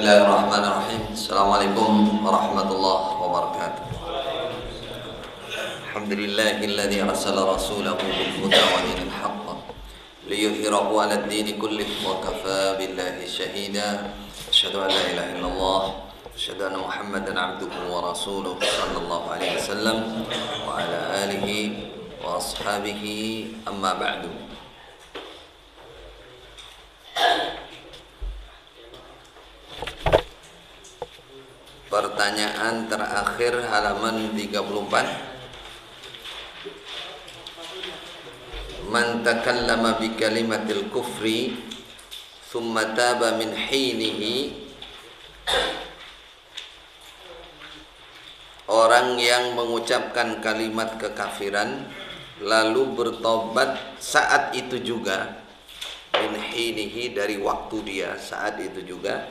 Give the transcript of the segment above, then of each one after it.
Bismillahirrahmanirrahim. Assalamualaikum warahmatullahi wabarakatuh. Alhamdulillahilladzi arsala rasulahu bil huda wa dinil haqq liyudhhirahu 'alad dini kullih wa kafaa billahi shahida. Asyhadu an la ilaha illallah wa asyhadu anna Muhammadan 'abduhu wa rasuluhu sallallahu alaihi wasallam wa ala alihi wa ashabihi amma ba'du. Pertanyaan terakhir halaman 34. Man takallama bi kalimatil kufri thumma taba min hinihi. Orang yang mengucapkan kalimat kekafiran lalu bertobat saat itu juga, min hinihi dari waktu dia saat itu juga,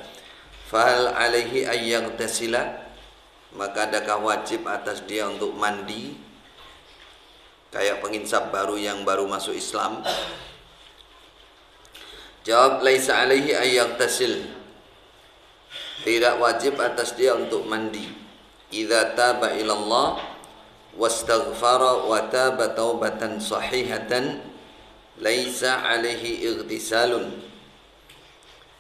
fahal alaihi ayyaghtasila, maka adakah wajib atas dia untuk mandi kayak penginsap baru yang baru masuk Islam? Jawab, laisa alaihi ayyaghtasil, tidak wajib atas dia untuk mandi. Idza taba ilallah wastaghfara wa taba taubatan sahihatan laisa alaihi ightisalun.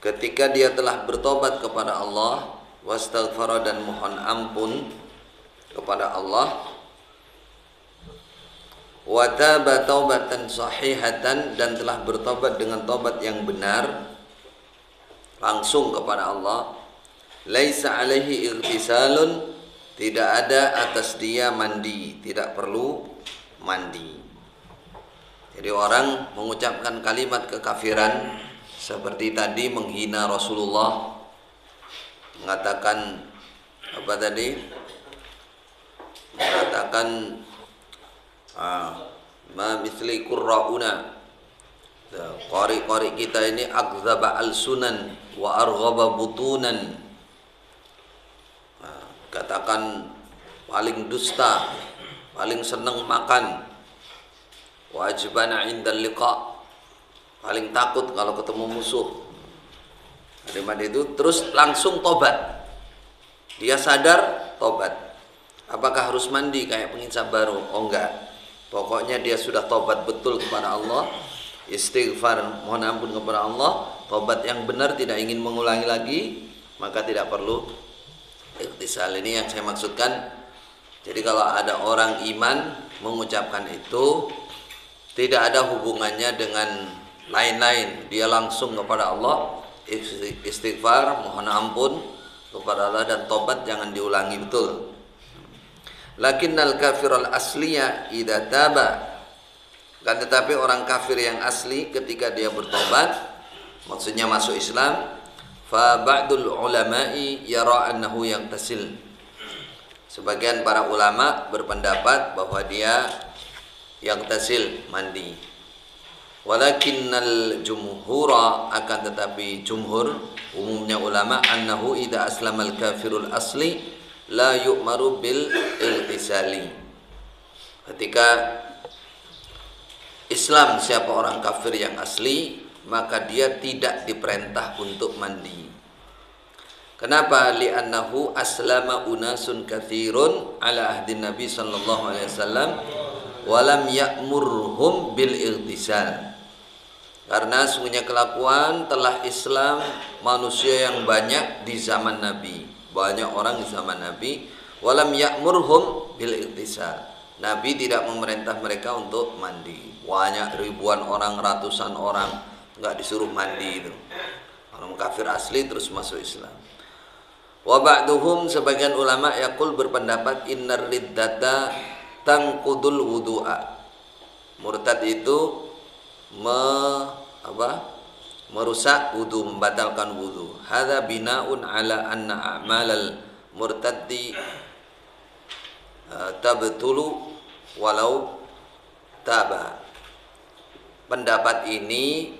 Ketika dia telah bertobat kepada Allah, wastaghfara dan mohon ampun kepada Allah, wa taba taubatan sahihatan dan telah bertobat dengan tobat yang benar langsung kepada Allah, laisa alaihi ightisalun, tidak ada atas dia mandi, tidak perlu mandi. Jadi orang mengucapkan kalimat kekafiran seperti tadi, menghina Rasulullah, mengatakan apa tadi? Mengatakan ma mithli qurrauna, qari-qari kita ini akdzaba al-sunan wa arghaba butunan, katakan paling dusta, paling senang makan, wa ajbana indal liqa, paling takut kalau ketemu musuh. Kalimat itu terus langsung tobat. Dia sadar, tobat. Apakah harus mandi kayak penginsap baru? Oh enggak. Pokoknya dia sudah tobat betul kepada Allah, istighfar, mohon ampun kepada Allah, tobat yang benar, tidak ingin mengulangi lagi, maka tidak perlu ikhtisal. Ini yang saya maksudkan. Jadi kalau ada orang iman mengucapkan itu, tidak ada hubungannya dengan lain-lain, dia langsung kepada Allah, istighfar, mohon ampun kepada Allah dan tobat, jangan diulangi betul. Lakinnal kafir al asliya idza taba, kan tetapi orang kafir yang asli ketika dia bertobat, maksudnya masuk Islam, fa ba'dul ulama'i yara annahu yaghtasil, sebagian para ulama berpendapat bahwa dia yaghtasil, mandi. Walakinnal jumhura, akan tetapi jumhur, umumnya ulama, annahu idza aslamal kafirul asli la yu'maru bil iltisali. Ketika Islam siapa orang kafir yang asli, maka dia tidak diperintah untuk mandi. Kenapa? Li'annahu aslama unasun katsirun ala ahdin Nabi sallallahu alaihi wasallam walam ya'murhum bil irtisal. Karena sungguhnya kelakuan telah Islam manusia yang banyak di zaman Nabi, banyak orang di zaman Nabi, walam ya'murhum bil irtisal, Nabi tidak memerintah mereka untuk mandi. Banyak, ribuan orang, ratusan orang nggak disuruh mandi itu, orang kafir asli terus masuk Islam. Wa ba'duhum, sebagian ulama yaqul berpendapat, innar riddata tangkudul wudu'a, murtad itu merusak wudu, membatalkan wudu. Hadza bina'un ala anna a'malal murtaddi tabtulu walau taba. Pendapat ini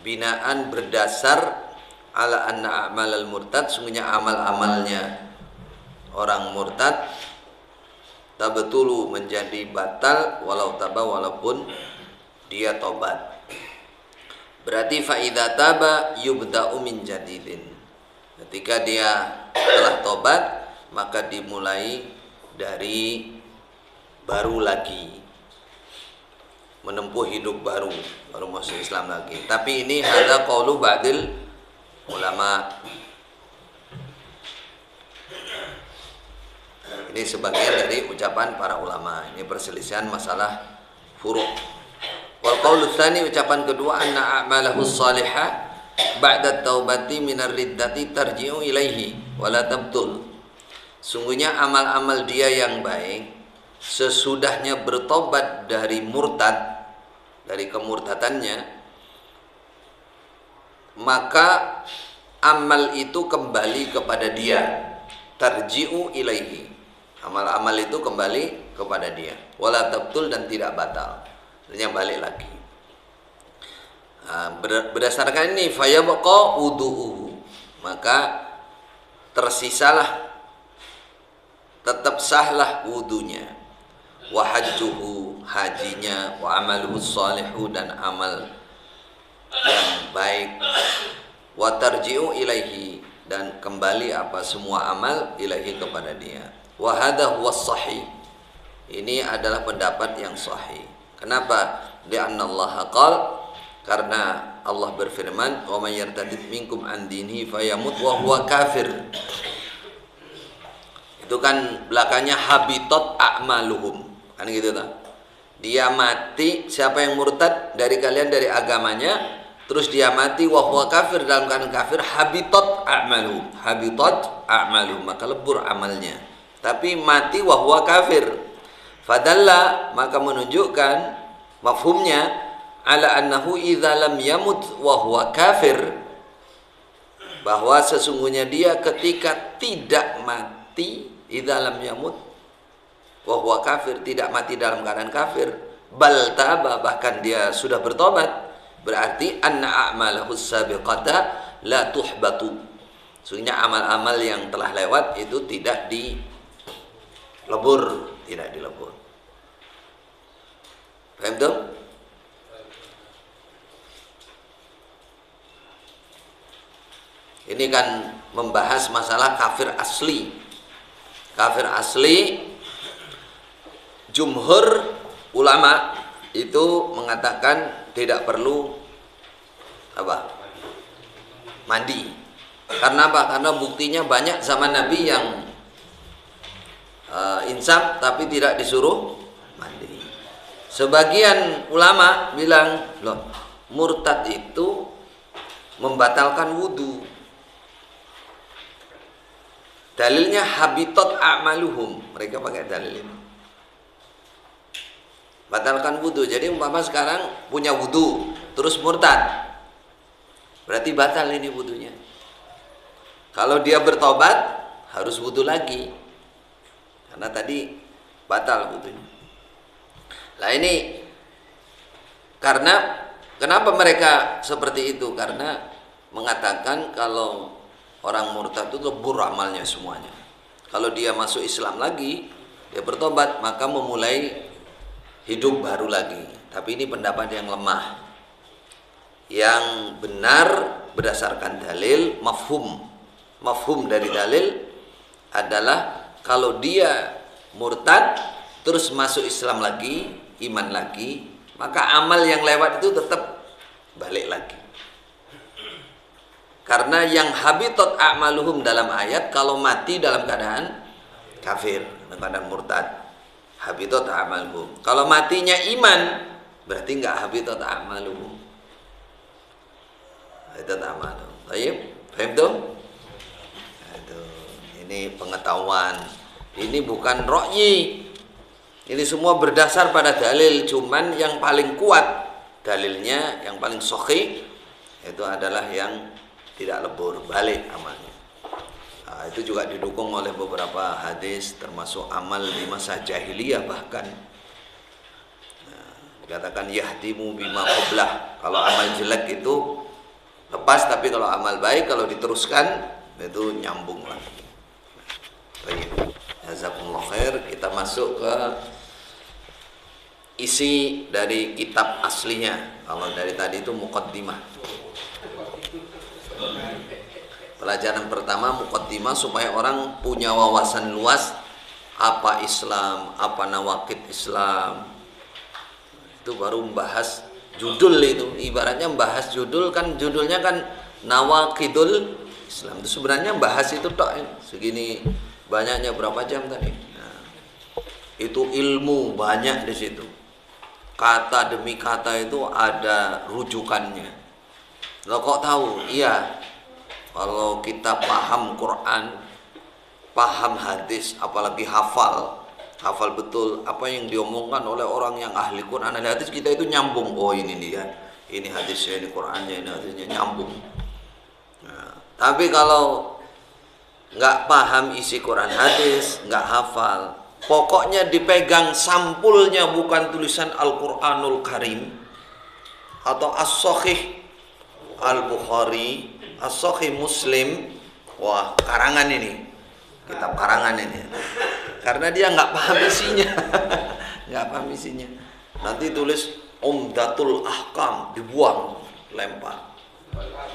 binaan berdasar ala anna a'malal murtad, sungguhnya amal-amalnya orang murtad tabtulu, menjadi batal, walau taba, walaupun dia tobat. Berarti fa idza taba yubda'u min jadidin, Ketika dia telah tobat, maka dimulai dari baru lagi, menempuh hidup baru masuk Islam lagi. Tapi ini hadza qaulu ba'dil ulama. Ini sebagian dari ucapan para ulama. Ini perselisihan masalah furu'. Wal qaulu tsani, ucapan kedua, anna a'malahu shalihah ba'da taubati minar riddati tarji'u ilaihi wala tabtul. Sungguhnya amal-amal dia yang baik sesudahnya bertobat dari murtad, dari kemurtadannya, maka amal itu kembali kepada dia. Tarji'u ilaihi, amal-amal itu kembali kepada dia. Wala tabtul, dan tidak batal, artinya balik lagi. Berdasarkan ini, fayabqa wudu'uhu, maka tersisalah, tetap sahlah wudunya, wa hajjuhu, hajinya, wa amaluhu shalihu, dan amal yang baik, wa tarji'u ilaihi, dan kembali apa semua amal ilaihi, kepada dia. Wa hadha huwa sahih, ini adalah pendapat yang sahih. Kenapa? Li'anna Allah qala, karena Allah berfirman, wa may yartadid minkum an dinihi fayamut wa huwa kafir. Itu kan belakangnya habitat a'maluhum, kan gitu tak? Dia mati, siapa yang murtad dari kalian dari agamanya, terus dia mati wa huwa kafir, dalam keadaan kafir, habitat a'maluhum, maka lebur amalnya. Tapi mati wa huwa kafir. Fadalla, maka menunjukkan mafhumnya ala annahu idza lam yamut wa huwa kafir, bahwa sesungguhnya dia ketika tidak mati, idza lam yamut wa huwa kafir, tidak mati dalam keadaan kafir, bal taba, bahkan dia sudah bertobat, berarti anna a'malahu sabiqata la tuhbatu, sesungguhnya amal-amal yang telah lewat itu tidak dilebur, tidak dilebur. Paham tuh? Ini kan membahas masalah kafir asli. Kafir asli, jumhur ulama itu mengatakan tidak perlu apa? Mandi. Karena apa? Karena buktinya banyak zaman Nabi yang insaf tapi tidak disuruh mandi. Sebagian ulama bilang, loh, murtad itu membatalkan wudu. Dalilnya habitat a'maluhum, mereka pakai dalil ini. Batalkan wudu. Jadi umpama sekarang punya wudu terus murtad, berarti batal ini wudunya. Kalau dia bertobat harus wudu lagi, karena tadi batal wudunya. Lah ini karena kenapa mereka seperti itu? Karena mengatakan kalau orang murtad itu lebur amalnya semuanya. Kalau dia masuk Islam lagi, dia bertobat, maka memulai hidup baru lagi. Tapi ini pendapat yang lemah. Yang benar berdasarkan dalil, mafhum dari dalil adalah kalau dia murtad terus masuk Islam lagi, iman lagi, maka amal yang lewat itu tetap balik lagi. Karena yang habitat a'maluhum dalam ayat, kalau mati dalam keadaan kafir, dalam keadaan murtad, habitat a'maluhum. Kalau matinya iman, berarti enggak habitat a'maluhum. Habitat a'maluhum. Baik, paham tuh? Ini pengetahuan. Ini bukan ra'yi. Ini semua berdasar pada dalil, cuman yang paling kuat dalilnya, yang paling sahih itu adalah yang tidak lebur, balik amalnya. Nah, itu juga didukung oleh beberapa hadis, termasuk amal di masa jahiliyah bahkan. Nah, dikatakan yahdimu bima qablah. Kalau amal jelek itu lepas, tapi kalau amal baik kalau diteruskan itu nyambung lagi. Baik, jazakumullah khair. Kita masuk ke isi dari kitab aslinya. Kalau dari tadi itu muqaddimah. Pelajaran pertama muqaddimah supaya orang punya wawasan luas apa Islam, apa nawakid Islam. Itu baru membahas judul itu. Ibaratnya membahas judul kan, judulnya kan Nawakidul Islam. Itu sebenarnya bahas itu tok. Segini banyaknya berapa jam tadi? Nah, itu ilmu banyak di situ. Kata demi kata itu ada rujukannya. Lo kok tahu? Iya. Kalau kita paham Quran, paham hadis, apalagi hafal betul apa yang diomongkan oleh orang yang ahli Quran, ahli hadis, kita itu nyambung. Oh ini dia, ini hadisnya, ini Qurannya, ini hadisnya, nyambung. Nah, tapi kalau nggak paham isi Quran hadis, nggak hafal, pokoknya dipegang sampulnya bukan tulisan Al-Quranul Karim atau As-Sahih Al-Bukhari, As-Sahih Muslim, wah karangan ini, kitab karangan ini, karena dia nggak paham isinya. Nggak paham isinya. Nanti tulis Umdatul Ahkam, dibuang, lempar.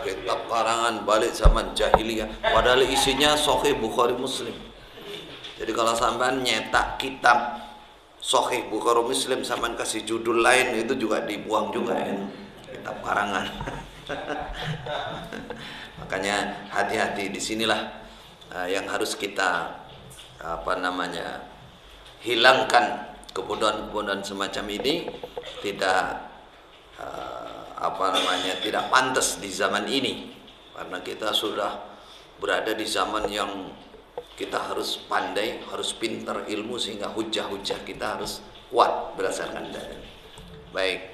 Kitab karangan balik zaman jahiliyah, padahal isinya Sahih Bukhari Muslim. Jadi kalau sampean nyetak kitab Sahih Bukhari Muslim sampean kasih judul lain, itu juga dibuang juga ya, kitab karangan. Makanya hati-hati, disinilah yang harus kita hilangkan. Kebodohan-kebodohan semacam ini tidak tidak pantas di zaman ini, karena kita sudah berada di zaman yang kita harus pandai, harus pintar ilmu, sehingga hujah-hujah kita harus kuat berdasarkan dalil. Baik.